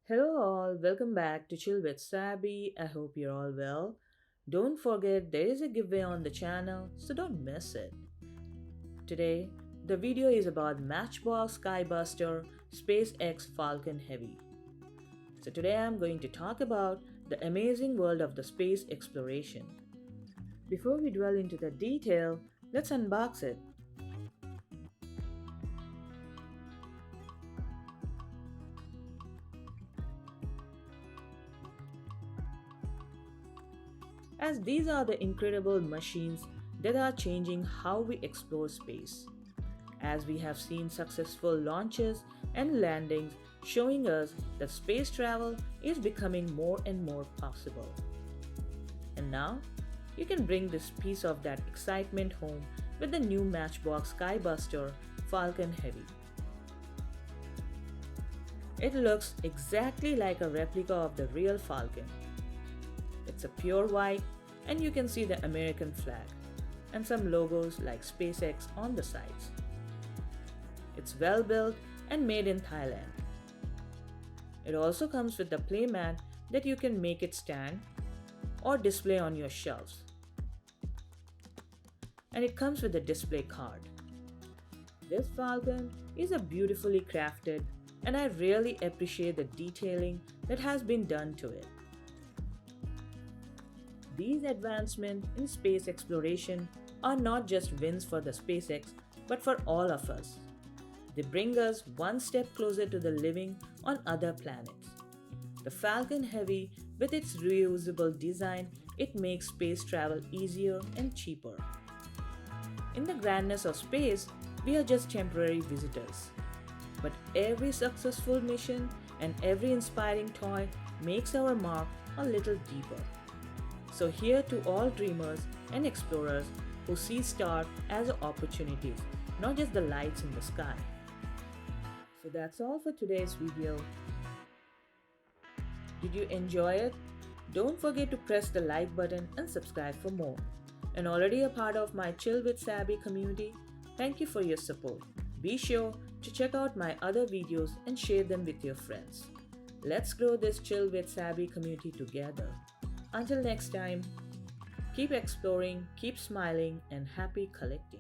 Hello all, welcome back to Chill with Sabby. I hope you're all well. Don't forget there is a giveaway on the channel, so don't miss it. Today, the video is about Matchbox Sky Buster SpaceX Falcon Heavy. So today I'm going to talk about the amazing world of the space exploration. Before we dwell into the detail, let's unbox it. As these are the incredible machines that are changing how we explore space. As we have seen successful launches and landings showing us that space travel is becoming more and more possible. And now, you can bring this piece of that excitement home with the new Matchbox Sky Buster Falcon Heavy. It looks exactly like a replica of the real Falcon. It's a pure white, and you can see the American flag and some logos like SpaceX on the sides. It's well built and made in Thailand. It also comes with a playmat that you can make it stand or display on your shelves. And it comes with a display card. This Falcon is a beautifully crafted, and I really appreciate the detailing that has been done to it. These advancements in space exploration are not just wins for the SpaceX, but for all of us. They bring us one step closer to the living on other planets. The Falcon Heavy, with its reusable design, it makes space travel easier and cheaper. In the grandness of space, we are just temporary visitors. But every successful mission and every inspiring toy makes our mark a little deeper. So here to all dreamers and explorers who see stars as opportunities, not just the lights in the sky. So that's all for today's video. Did you enjoy it? Don't forget to press the like button and subscribe for more. And already a part of my Chill with Sabby community, thank you for your support. Be sure to check out my other videos and share them with your friends. Let's grow this Chill with Sabby community together. Until next time, keep exploring, keep smiling, and happy collecting.